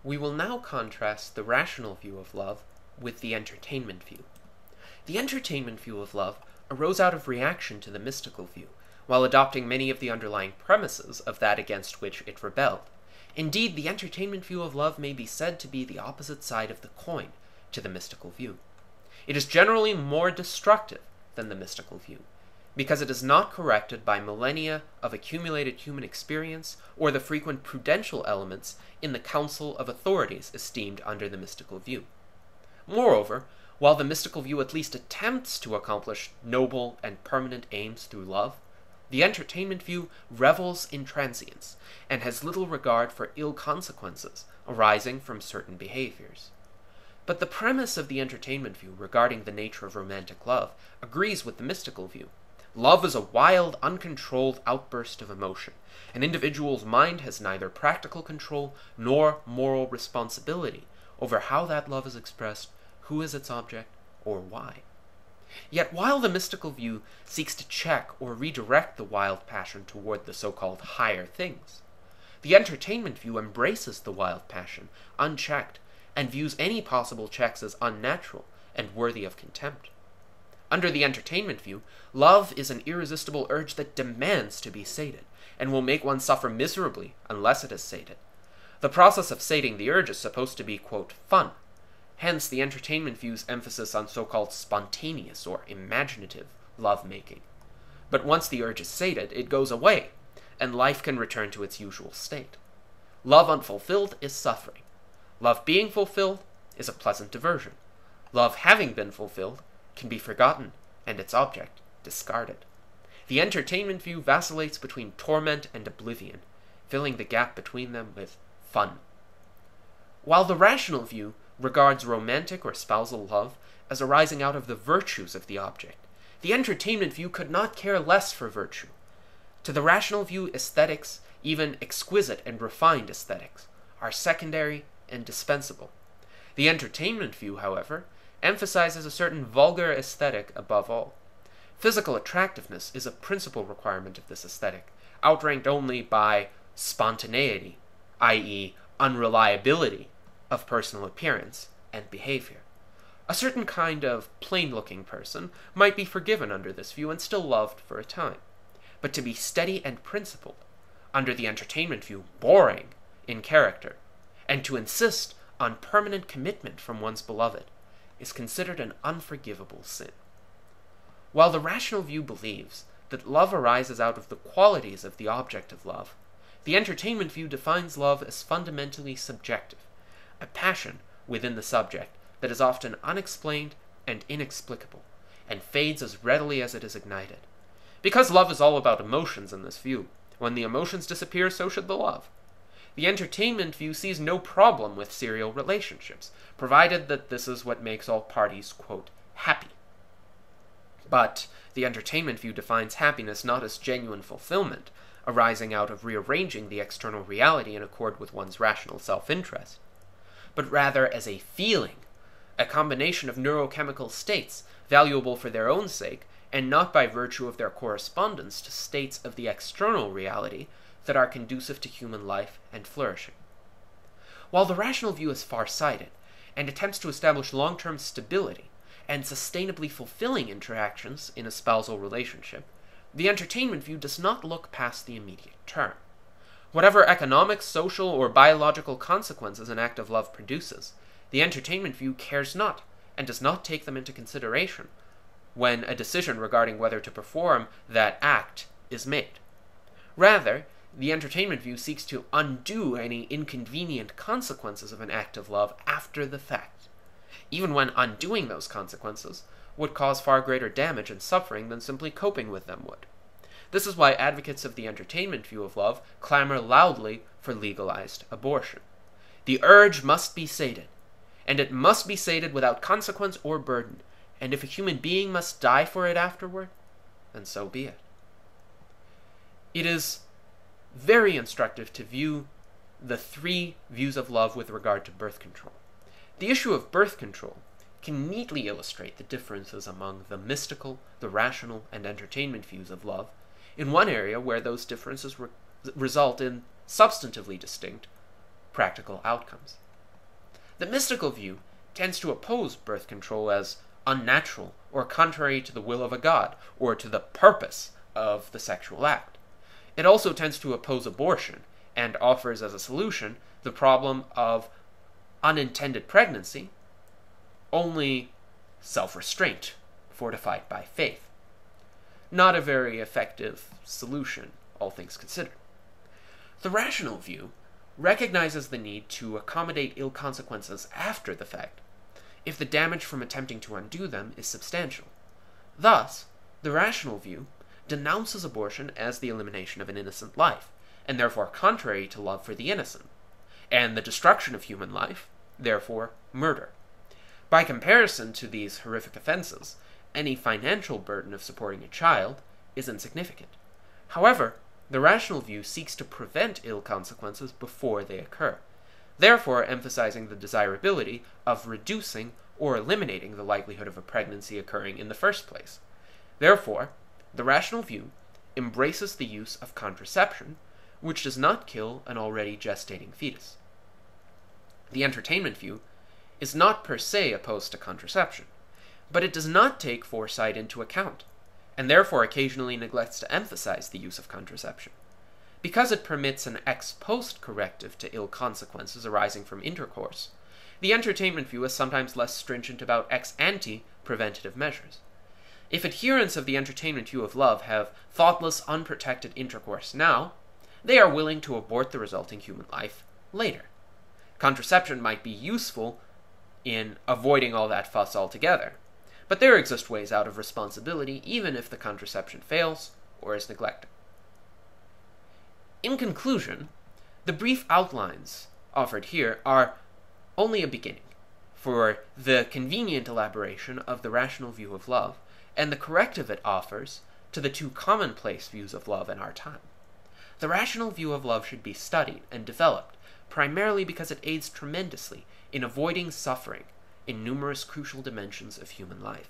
We will now contrast the rational view of love with the entertainment view. The entertainment view of love arose out of reaction to the mystical view, while adopting many of the underlying premises of that against which it rebelled. Indeed, the entertainment view of love may be said to be the opposite side of the coin to the mystical view. It is generally more destructive than the mystical view, because it is not corrected by millennia of accumulated human experience or the frequent prudential elements in the council of authorities esteemed under the mystical view. Moreover, while the mystical view at least attempts to accomplish noble and permanent aims through love, the entertainment view revels in transience and has little regard for ill consequences arising from certain behaviors. But the premise of the entertainment view regarding the nature of romantic love agrees with the mystical view. Love is a wild, uncontrolled outburst of emotion. An individual's mind has neither practical control nor moral responsibility over how that love is expressed, who is its object, or why. Yet while the mystical view seeks to check or redirect the wild passion toward the so-called higher things, the entertainment view embraces the wild passion, unchecked, and views any possible checks as unnatural and worthy of contempt. Under the entertainment view, love is an irresistible urge that demands to be sated, and will make one suffer miserably unless it is sated. The process of sating the urge is supposed to be, quote, fun. Hence the entertainment view's emphasis on so-called spontaneous or imaginative love-making. But once the urge is sated, it goes away, and life can return to its usual state. Love unfulfilled is suffering. Love being fulfilled is a pleasant diversion. Love having been fulfilled can be forgotten and its object discarded. The entertainment view vacillates between torment and oblivion, filling the gap between them with fun. While the rational view regards romantic or spousal love as arising out of the virtues of the object, the entertainment view could not care less for virtue. To the rational view, aesthetics, even exquisite and refined aesthetics, are secondary and dispensable. The entertainment view, however, emphasizes a certain vulgar aesthetic above all. Physical attractiveness is a principal requirement of this aesthetic, outranked only by spontaneity, i.e., unreliability of personal appearance and behavior. A certain kind of plain-looking person might be forgiven under this view and still loved for a time. But to be steady and principled, under the entertainment view boring in character, and to insist on permanent commitment from one's beloved, is considered an unforgivable sin. While the rational view believes that love arises out of the qualities of the object of love, the entertainment view defines love as fundamentally subjective, a passion within the subject that is often unexplained and inexplicable, and fades as readily as it is ignited. Because love is all about emotions in this view, when the emotions disappear, so should the love. The entertainment view sees no problem with serial relationships, provided that this is what makes all parties, quote, happy. But the entertainment view defines happiness not as genuine fulfillment, arising out of rearranging the external reality in accord with one's rational self-interest, but rather as a feeling, a combination of neurochemical states, valuable for their own sake, and not by virtue of their correspondence to states of the external reality that are conducive to human life and flourishing. While the rational view is far-sighted, and attempts to establish long-term stability and sustainably fulfilling interactions in a spousal relationship, the entertainment view does not look past the immediate term. Whatever economic, social, or biological consequences an act of love produces, the entertainment view cares not, and does not take them into consideration when a decision regarding whether to perform that act is made. Rather, the entertainment view seeks to undo any inconvenient consequences of an act of love after the fact, even when undoing those consequences would cause far greater damage and suffering than simply coping with them would. This is why advocates of the entertainment view of love clamor loudly for legalized abortion. The urge must be sated, and it must be sated without consequence or burden, and if a human being must die for it afterward, then so be it. It is very instructive to view the three views of love with regard to birth control. The issue of birth control can neatly illustrate the differences among the mystical, the rational, and entertainment views of love in one area where those differences result in substantively distinct practical outcomes. The mystical view tends to oppose birth control as unnatural or contrary to the will of a god or to the purpose of the sexual act. It also tends to oppose abortion and offers as a solution the problem of unintended pregnancy, only self-restraint fortified by faith. Not a very effective solution, all things considered. The rational view recognizes the need to accommodate ill consequences after the fact, if the damage from attempting to undo them is substantial. Thus, the rational view denounces abortion as the elimination of an innocent life, and therefore contrary to love for the innocent, and the destruction of human life, therefore murder. By comparison to these horrific offenses, any financial burden of supporting a child is insignificant. However, the rational view seeks to prevent ill consequences before they occur, therefore emphasizing the desirability of reducing or eliminating the likelihood of a pregnancy occurring in the first place. Therefore, the rational view embraces the use of contraception, which does not kill an already gestating fetus. The entertainment view is not per se opposed to contraception, but it does not take foresight into account, and therefore occasionally neglects to emphasize the use of contraception. Because it permits an ex post corrective to ill consequences arising from intercourse, the entertainment view is sometimes less stringent about ex ante preventative measures. If adherents of the entertainment view of love have thoughtless, unprotected intercourse now, they are willing to abort the resulting human life later. Contraception might be useful in avoiding all that fuss altogether, but there exist ways out of responsibility even if the contraception fails or is neglected. In conclusion, the brief outlines offered here are only a beginning for the convenient elaboration of the rational view of love and the corrective it offers to the two commonplace views of love in our time. The rational view of love should be studied and developed primarily because it aids tremendously in avoiding suffering in numerous crucial dimensions of human life.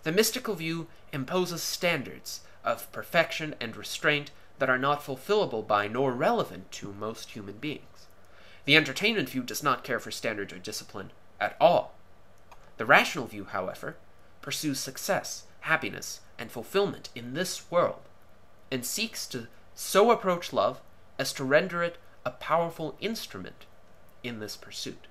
The mystical view imposes standards of perfection and restraint that are not fulfillable by nor relevant to most human beings. The entertainment view does not care for standards or discipline at all. The rational view, however, pursues success, happiness, and fulfillment in this world, and seeks to so approach love as to render it a powerful instrument in this pursuit.